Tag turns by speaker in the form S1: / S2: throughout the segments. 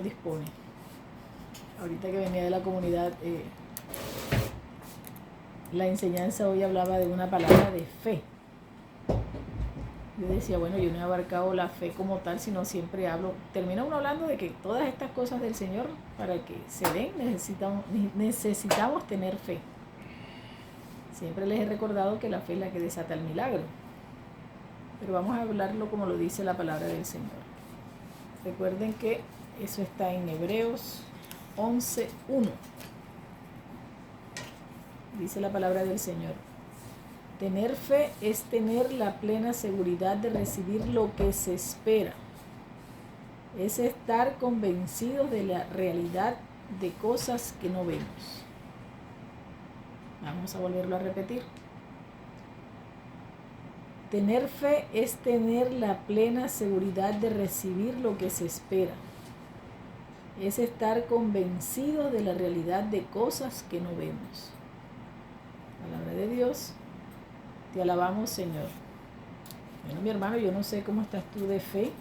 S1: dispone. Ahorita que venía de la comunidad, la enseñanza hoy hablaba de una palabra de fe. Yo decía, bueno, yo no he abarcado la fe como tal, sino siempre termina uno hablando de que todas estas cosas del Señor, para que se den, necesitamos tener fe. Siempre les he recordado que la fe es la que desata el milagro. Pero vamos a hablarlo como lo dice la palabra del Señor. Recuerden que eso está en Hebreos 11:1. Dice la palabra del Señor. Tener fe es tener la plena seguridad de recibir lo que se espera. Es estar convencidos de la realidad de cosas que no vemos. Vamos a volverlo a repetir. Tener fe es tener la plena seguridad de recibir lo que se espera. Es estar convencido de la realidad de cosas que no vemos. Palabra de Dios, te alabamos, Señor. Bueno, mi hermano, yo no sé cómo estás tú de fe.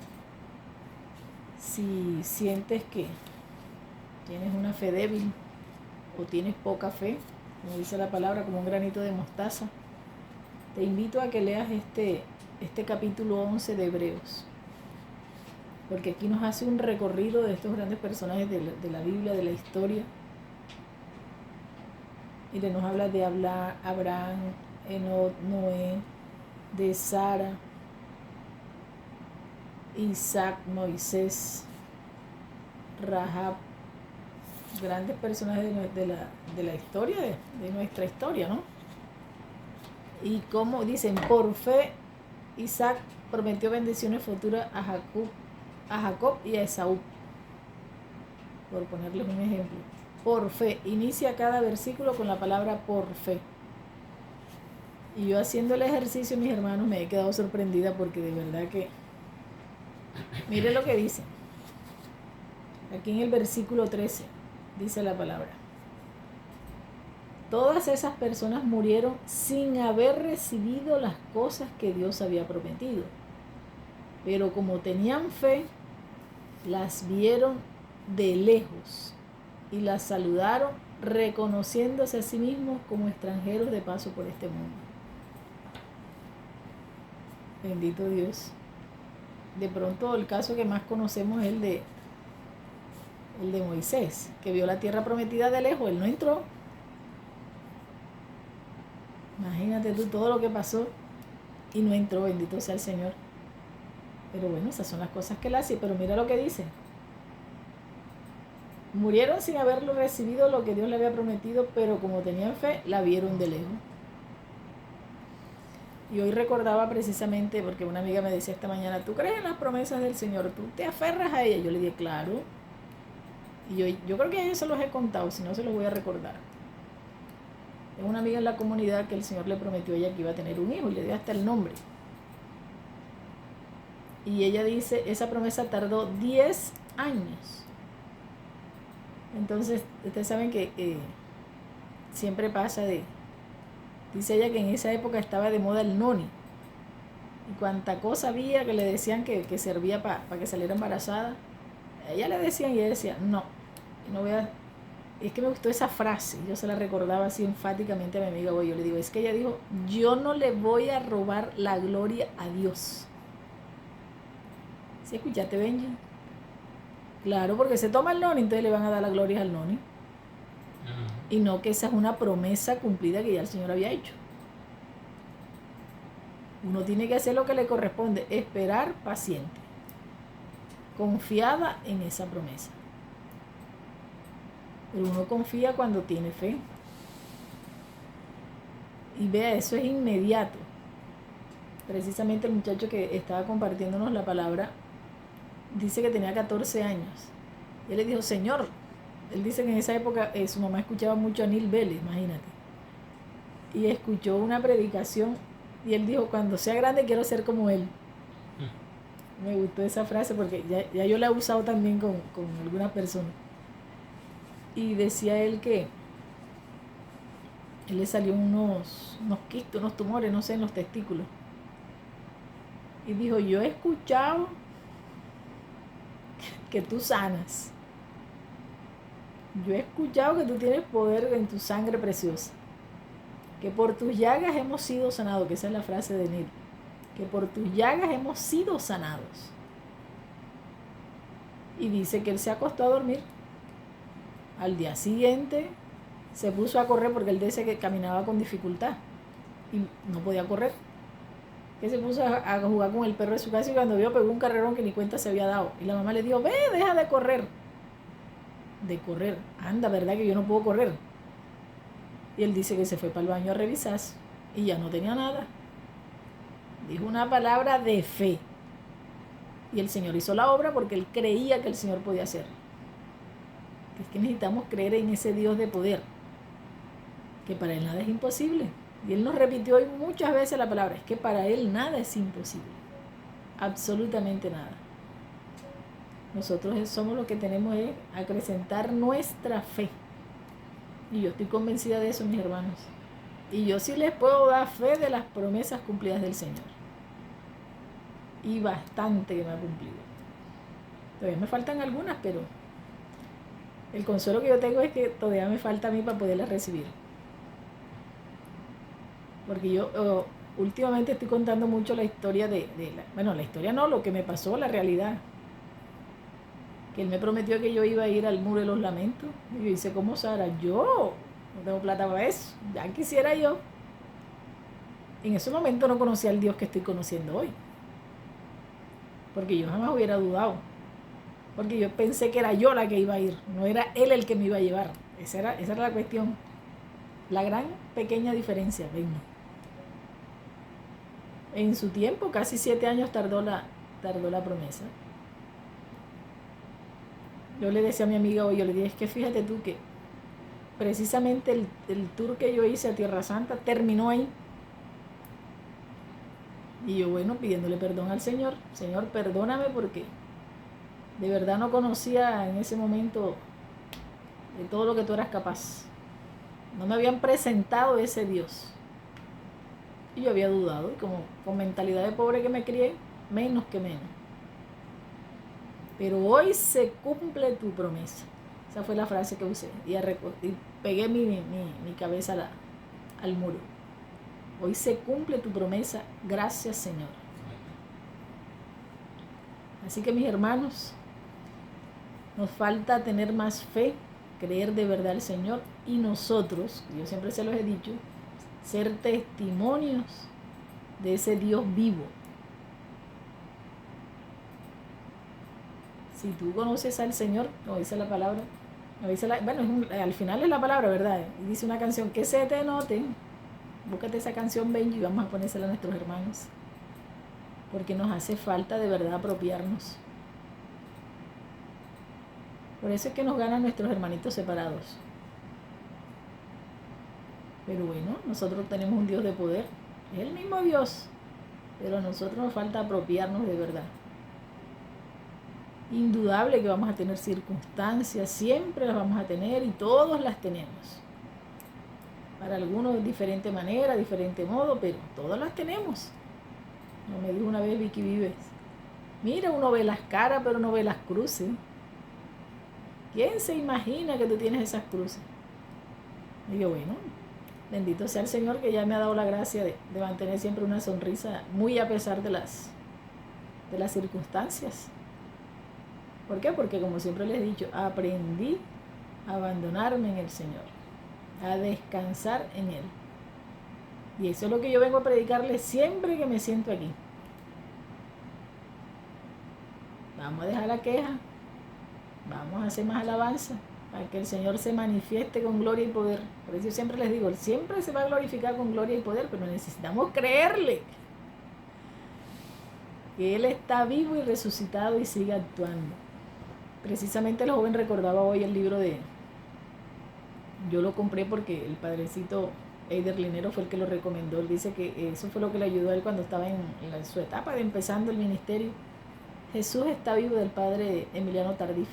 S1: Si sientes que tienes una fe débil o tienes poca fe, como dice la palabra, como un granito de mostaza, te invito a que leas este capítulo 11 de Hebreos. Porque aquí nos hace un recorrido de estos grandes personajes de la Biblia, de la historia. Y nos habla de Abraham, Enoc, Noé, de Sara, Isaac, Moisés, Rahab, grandes personajes de la historia, de nuestra historia, ¿no? Y como dicen, por fe, Isaac prometió bendiciones futuras a Jacob y a Esaú, por ponerles un ejemplo. Por fe, inicia cada versículo con la palabra por fe. Y yo haciendo el ejercicio, mis hermanos, me he quedado sorprendida porque de verdad que, mire lo que dice. Aquí en el versículo 13, dice la palabra. Todas esas personas murieron sin haber recibido las cosas que Dios había prometido. Pero como tenían fe, las vieron de lejos y las saludaron, reconociéndose a sí mismos como extranjeros de paso por este mundo. Bendito Dios. De pronto el caso que más conocemos es el de Moisés, que vio la tierra prometida de lejos. Él no entró. Imagínate tú todo lo que pasó y no entró, bendito sea el Señor. Pero bueno, esas son las cosas que él hace. Pero mira lo que dice. Murieron sin haberlo recibido lo que Dios le había prometido, pero como tenían fe, la vieron de lejos. Y hoy recordaba precisamente, porque una amiga me decía esta mañana, ¿tú crees en las promesas del Señor? ¿Tú te aferras a ella? Yo le dije, claro. Y yo creo que a ellos se los he contado, si no se los voy a recordar. Es una amiga en la comunidad que el Señor le prometió a ella que iba a tener un hijo y le dio hasta el nombre. Y ella dice, esa promesa tardó 10 años. Entonces, ustedes saben que siempre pasa dice ella que en esa época estaba de moda el noni. Y cuánta cosa había que le decían que servía para que saliera embarazada. A ella le decían y ella decía, no voy a... Es que me gustó esa frase, yo se la recordaba así enfáticamente a mi amiga hoy. Yo le digo, es que ella dijo, yo no le voy a robar la gloria a Dios. ¿Sí escuchaste, Benji? Claro, porque se toma el noni, entonces le van a dar la gloria al noni. Y no que esa es una promesa cumplida que ya el Señor había hecho. Uno tiene que hacer lo que le corresponde, esperar paciente, confiada en esa promesa. Pero uno confía cuando tiene fe. Y vea, eso es inmediato. Precisamente el muchacho que estaba compartiéndonos la palabra dice que tenía 14 años. Y él le dijo, Señor, él dice que en esa época su mamá escuchaba mucho a Neil Vélez, imagínate. Y escuchó una predicación y él dijo, cuando sea grande quiero ser como él. Me gustó esa frase porque ya yo la he usado también con algunas personas. Y decía él que él le salió unos quistes, unos tumores, no sé, en los testículos. Y dijo, yo he escuchado que tú sanas. Yo he escuchado que tú tienes poder en tu sangre preciosa, que por tus llagas hemos sido sanados, que esa es la frase de Neil, que por tus llagas hemos sido sanados. Y dice que él se acostó a dormir. Al día siguiente se puso a correr porque él dice que caminaba con dificultad y no podía correr. Que se puso a jugar con el perro de su casa y cuando vio pegó un carrerón que ni cuenta se había dado. Y la mamá le dijo, ve, deja de correr. De correr. Anda, ¿verdad que yo no puedo correr? Y él dice que se fue para el baño a revisar y ya no tenía nada. Dijo una palabra de fe. Y el Señor hizo la obra porque él creía que el Señor podía hacer. Es que necesitamos creer en ese Dios de poder, que para Él nada es imposible. Y Él nos repitió hoy muchas veces la palabra, es que para Él nada es imposible. Absolutamente nada. Nosotros somos lo que tenemos es acrecentar nuestra fe. Y yo estoy convencida de eso, mis hermanos. Y yo sí les puedo dar fe de las promesas cumplidas del Señor. Y bastante que me ha cumplido. Todavía me faltan algunas, pero el consuelo que yo tengo es que todavía me falta a mí para poderlas recibir. Porque yo últimamente estoy contando mucho la historia la historia no, lo que me pasó, la realidad. Que él me prometió que yo iba a ir al Muro de los Lamentos. Y yo hice como Sara, yo no tengo plata para eso, ya quisiera yo. En ese momento no conocía al Dios que estoy conociendo hoy. Porque yo jamás hubiera dudado. Porque yo pensé que era yo la que iba a ir, no era él el que me iba a llevar. Esa era la cuestión. La gran pequeña diferencia, ven. En su tiempo, casi 7 años tardó la promesa. Yo le decía a mi amiga hoy, yo le dije, es que fíjate tú que precisamente el tour que yo hice a Tierra Santa terminó ahí. Y yo, bueno, pidiéndole perdón al Señor. Señor, perdóname porque de verdad no conocía en ese momento de todo lo que tú eras capaz. No me habían presentado ese Dios. Y yo había dudado, y como con mentalidad de pobre que me crié, menos que menos. Pero hoy se cumple tu promesa. Esa fue la frase que usé. Y pegué mi cabeza al muro. Hoy se cumple tu promesa. Gracias, Señor. Así que, mis hermanos, nos falta tener más fe, creer de verdad al Señor y nosotros, yo siempre se los he dicho, ser testimonios de ese Dios vivo. Si tú conoces al Señor, como dice la palabra, al final es la palabra, ¿verdad? Y dice una canción, que se te note. Búscate esa canción, Benji, y vamos a ponérsela a nuestros hermanos. Porque nos hace falta de verdad apropiarnos. Por eso es que nos ganan nuestros hermanitos separados. Pero bueno, nosotros tenemos un Dios de poder. Es el mismo Dios. Pero a nosotros nos falta apropiarnos de verdad. Indudable que vamos a tener circunstancias, siempre las vamos a tener y todos las tenemos. Para algunos de diferente manera, diferente modo, pero todas las tenemos. No me dijo una vez Vicky Vives, mira, uno ve las caras pero no ve las cruces. ¿Quién se imagina que tú tienes esas cruces? Y yo, bueno, bendito sea el Señor que ya me ha dado la gracia de mantener siempre una sonrisa, muy a pesar de las circunstancias. ¿Por qué? Porque como siempre les he dicho, aprendí a abandonarme en el Señor, a descansar en Él. Y eso es lo que yo vengo a predicarles siempre que me siento aquí. Vamos a dejar la queja, vamos a hacer más alabanza, para que el Señor se manifieste con gloria y poder. Por eso siempre les digo, Él siempre se va a glorificar con gloria y poder, pero necesitamos creerle que Él está vivo y resucitado y sigue actuando. Precisamente el joven recordaba hoy el libro yo lo compré porque el padrecito Eider Linero fue el que lo recomendó. Él dice que eso fue lo que le ayudó a él cuando estaba en su etapa de empezando el ministerio. Jesús está vivo, del padre Emiliano Tardif.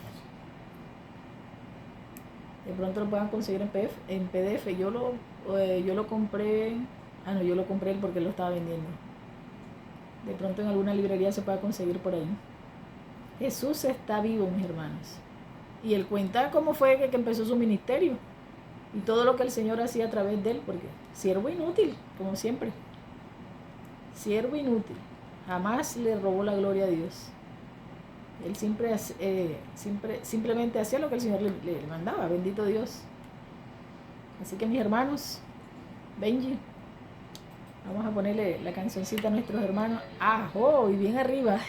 S1: De pronto lo puedan conseguir en PDF. Yo lo compré. Yo lo compré porque él lo estaba vendiendo. De pronto en alguna librería se puede conseguir por ahí. Jesús está vivo, mis hermanos. Y él cuenta cómo fue que empezó su ministerio y todo lo que el Señor hacía a través de él, porque siervo inútil, como siempre. Siervo inútil. Jamás le robó la gloria a Dios. Él simplemente hacía lo que el Señor le mandaba. Bendito Dios. Así que mis hermanos, Benji, vamos a ponerle la cancioncita a nuestros hermanos. ¡Ajo! Y bien arriba.